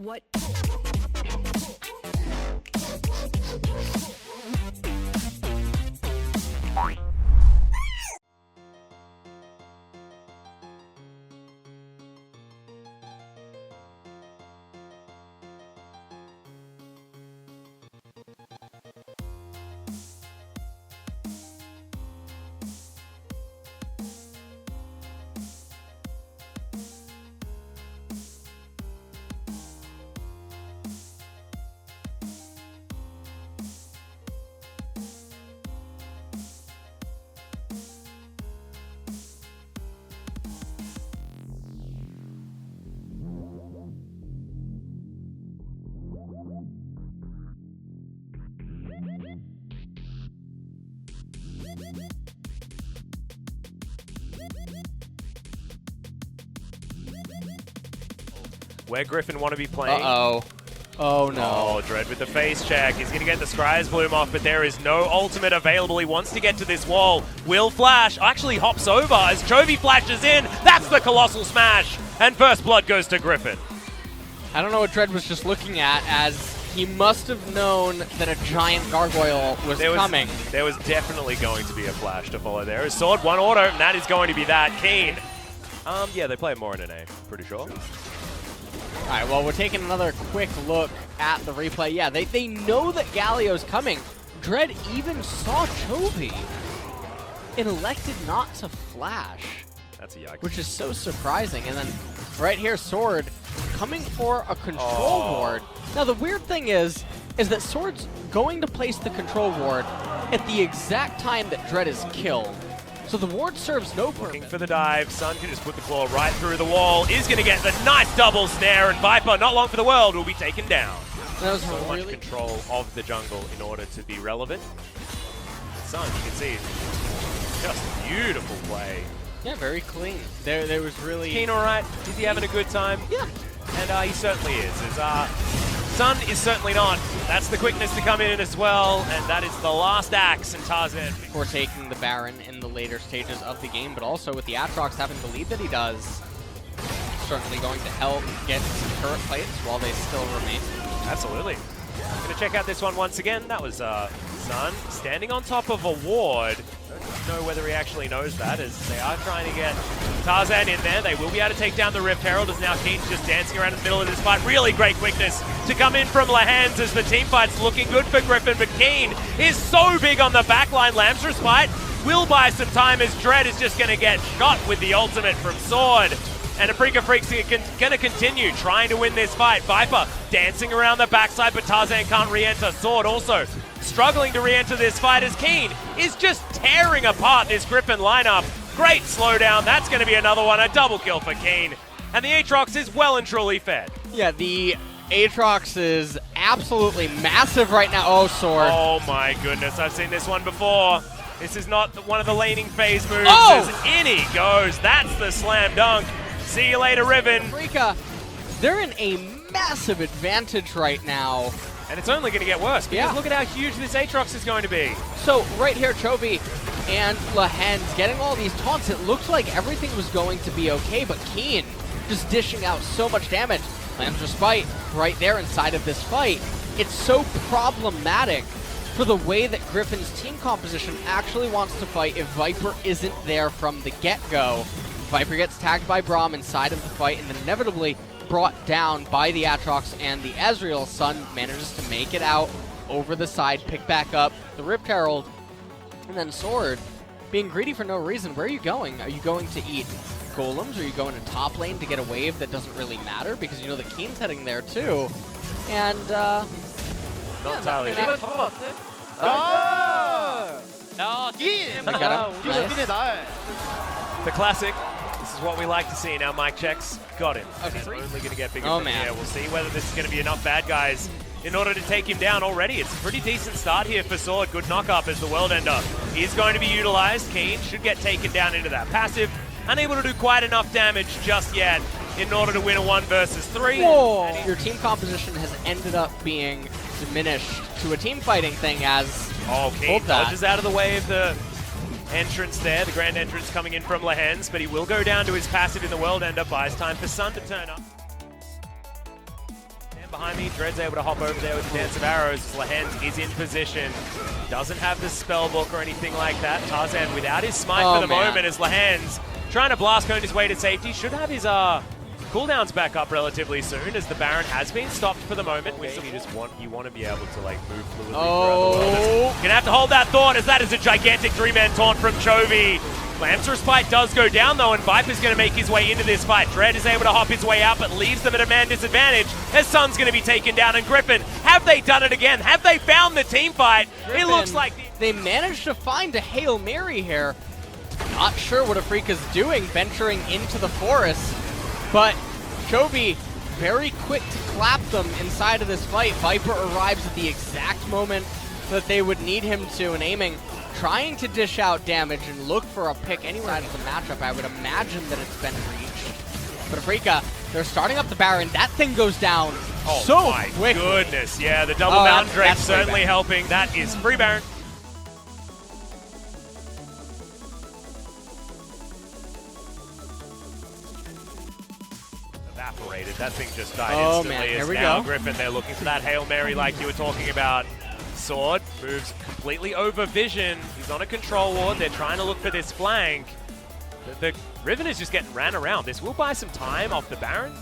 What? Where Griffin want to be playing. Uh-oh. Oh, no. Oh, Dread with the face check. He's going to get the Scry's Bloom off, but there is no ultimate available. He wants to get to this wall. Will flash. Actually hops over as Chovy flashes in. That's the Colossal Smash. And first blood goes to Griffin. I don't know what Dread was just looking at, as he must have known that a giant gargoyle was coming. There was definitely going to be a flash to follow there. Sword, one auto, and that is going to be that. Kiin. Yeah, they play more in an A, pretty sure. All right, well, we're taking another quick look at the replay. Yeah, they know that Galio's coming. Dread even saw Chovy and elected not to flash. That's a yikes. Which is so surprising. And then right here, Sword coming for a control ward. Now, the weird thing is that Sword's going to place the control ward at the exact time that Dread is killed. So the ward serves no purpose. Looking for the dive. Sun can just put the claw right through the wall. Is going to get the nice double snare, and Viper, not long for the world, will be taken down. That was so really much control of the jungle in order to be relevant. Sun, you can see, just beautiful play. Yeah, very clean. There was really... Kiin all right? Is he having a good time? Yeah. And he certainly is. Sun is certainly not. That's the quickness to come in as well, and that is the last axe in Tarzan. For taking the Baron in the later stages of the game, but also with the Aatrox having the lead that he does, certainly going to help get some turret plates while they still remain. Absolutely. I'm going to check out this one once again. That was Sun standing on top of a ward. Don't know whether he actually knows that, as they are trying to get Tarzan in there. They will be able to take down the Rift Herald, as now Kiin just dancing around in the middle of this fight. Really great quickness to come in from Lahans as the team fight's looking good for Griffin, but Kiin is so big on the backline. Lamb's Respite will buy some time, as Dread is just going to get shot with the ultimate from Sword. And Aprika Freak's going to continue trying to win this fight. Viper dancing around the backside, but Tarzan can't re-enter. Sword also struggling to re-enter this fight, as Kiin is just tearing apart this Griffin lineup. Great slowdown. That's going to be another one. A double kill for Kiin. And the Aatrox is well and truly fed. Yeah, the Aatrox is absolutely massive right now. Oh, Sword. Oh my goodness. I've seen this one before. This is not one of the laning phase moves. Oh! As in he goes. That's the slam dunk. See you later, Riven. Aprika, they're in a massive advantage right now. And it's only going to get worse, because look at how huge this Aatrox is going to be. So right here, Chovy and Lahens getting all these taunts. It looked like everything was going to be okay, but Kiin just dishing out so much damage. Lamb's Respite right there inside of this fight. It's so problematic for the way that Griffin's team composition actually wants to fight if Viper isn't there from the get-go. Viper gets tagged by Braum inside of the fight and then inevitably brought down by the Aatrox and the Ezreal. Sun manages to make it out over the side, pick back up the Rift Herald, and then Sword being greedy for no reason. Where are you going? Are you going to eat golems? Or are you going to top lane to get a wave that doesn't really matter? Because you know that Kiin's heading there too. And, not entirely. The classic. This is what we like to see in our mic checks. Got him. Okay. It's only going to get bigger Oh, from man. here. We'll see whether this is going to be enough bad guys in order to take him down already. It's a pretty decent start here for Sword. Good knock-up as the World Ender is going to be utilized. Kiin should get taken down into that passive. Unable to do quite enough damage just yet in order to win a 1 versus 3. Whoa. Your team composition has ended up being diminished to a team fighting thing as... Oh, Kiin dodges out of the way of the entrance there, the grand entrance coming in from Lahens, but he will go down to his passive in the World Ender, buys time for Sun to turn up. Behind me, Dread's able to hop over there with the Dance of Arrows. Lahens is in position. Doesn't have the spell book or anything like that. Tarzan without his smite for the moment as Lahens trying to blast cone his way to safety. Should have his cooldowns back up relatively soon as the Baron has been stopped for the moment. You want to be able to like move fluidly throughout the world. Gonna have to hold that thought as that is a gigantic 3-man taunt from Chovy. Lamb's Respite does go down though, and Viper's going to make his way into this fight. Dread is able to hop his way out, but leaves them at a man disadvantage as Sun's going to be taken down. And Griffin, have they done it again? Have they found the team fight? Griffin, it looks like they managed to find a Hail Mary here. Not sure what Afrika's doing, venturing into the forest, but Chovy very quick to clap them inside of this fight. Viper arrives at the exact moment that they would need him to, and aiming, trying to dish out damage and look for a pick anywhere out of the matchup. I would imagine that it's been reached. But Afrika, they're starting up the Baron. That thing goes down so quick. Oh my goodness, yeah, the double Mountain Drake certainly helping. That is free Baron. Evaporated. That thing just died instantly. Man, here we now go. Griffin, they're looking for that Hail Mary like you were talking about. Sword moves completely over vision. He's on a control ward. They're trying to look for this flank. The Riven is just getting ran around. This will buy some time off the Baron.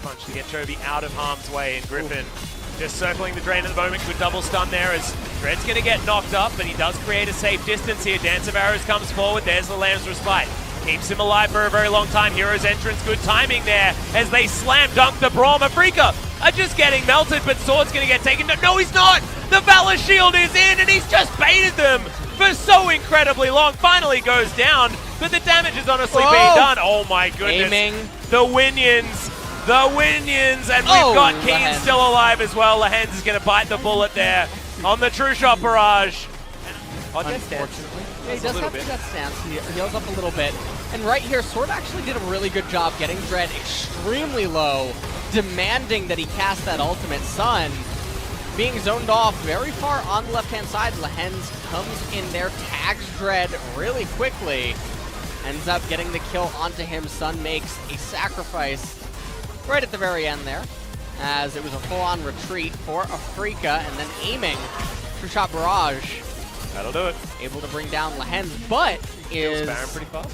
Punch to get Chovy out of harm's way, and Griffin just circling the drain at the moment. Good double stun there as Dread's going to get knocked up, but he does create a safe distance here. Dance of Arrows comes forward. There's the Lamb's Respite. Keeps him alive for a very long time. Hero's entrance, good timing there as they slam dunk the Braum. Afrika are just getting melted, but Sword's going to get taken. No, he's not! The Valor Shield is in, and he's just baited them for so incredibly long. Finally goes down, but the damage is honestly being done. Oh my goodness. Aiming. The Winions. The Winions, and we've got Kiin still alive as well. Lahens is going to bite the bullet there on the True Shot barrage. Unfortunately. Yeah, he does have that stance. He heals up a little bit. And right here, Sword actually did a really good job getting Dread extremely low, demanding that he cast that ultimate. Sun being zoned off very far on the left-hand side. Lahens comes in there, tags Dread really quickly, ends up getting the kill onto him. Sun makes a sacrifice right at the very end there, as it was a full-on retreat for Afrika, and then aiming True Shot barrage. That'll do it. Able to bring down Lahens, but is Baron pretty fast.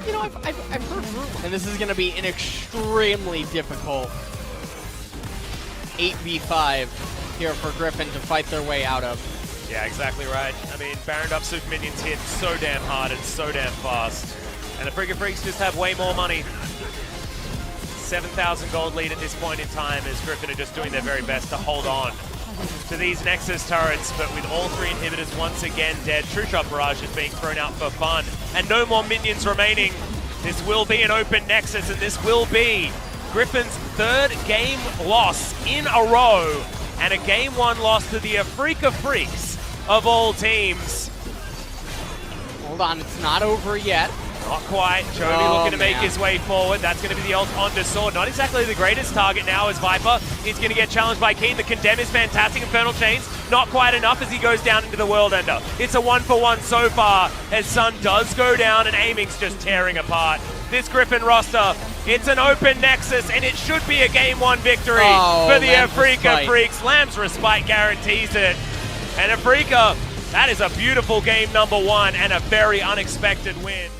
You know, I've heard rumors, and this is going to be an extremely difficult 8v5 here for Griffin to fight their way out of. Yeah, exactly right. I mean, Baron up super minions hit so damn hard and so damn fast, and the Afrika Freaks just have way more money. 7,000 gold lead at this point in time as Griffin are just doing their very best to hold on to these Nexus turrets, but with all three inhibitors once again dead, True Shot barrage is being thrown out for fun, and no more minions remaining. This will be an open Nexus, and this will be Griffin's third game loss in a row, and a game one loss to the Afrika Freaks of all teams. Hold on, it's not over yet. Not quite. Chovy looking to make his way forward. That's going to be the ult onto Sword. Not exactly the greatest target now as Viper. He's going to get challenged by Kiin. The Condemn is fantastic. Infernal Chains, not quite enough as he goes down into the World Ender. It's a 1-for-1 so far as Sun does go down and aiming's just tearing apart this Griffin roster. It's an open Nexus and it should be a game one victory for the Afrika Freaks. Lamb's Respite guarantees it. And Afrika, that is a beautiful game number one and a very unexpected win.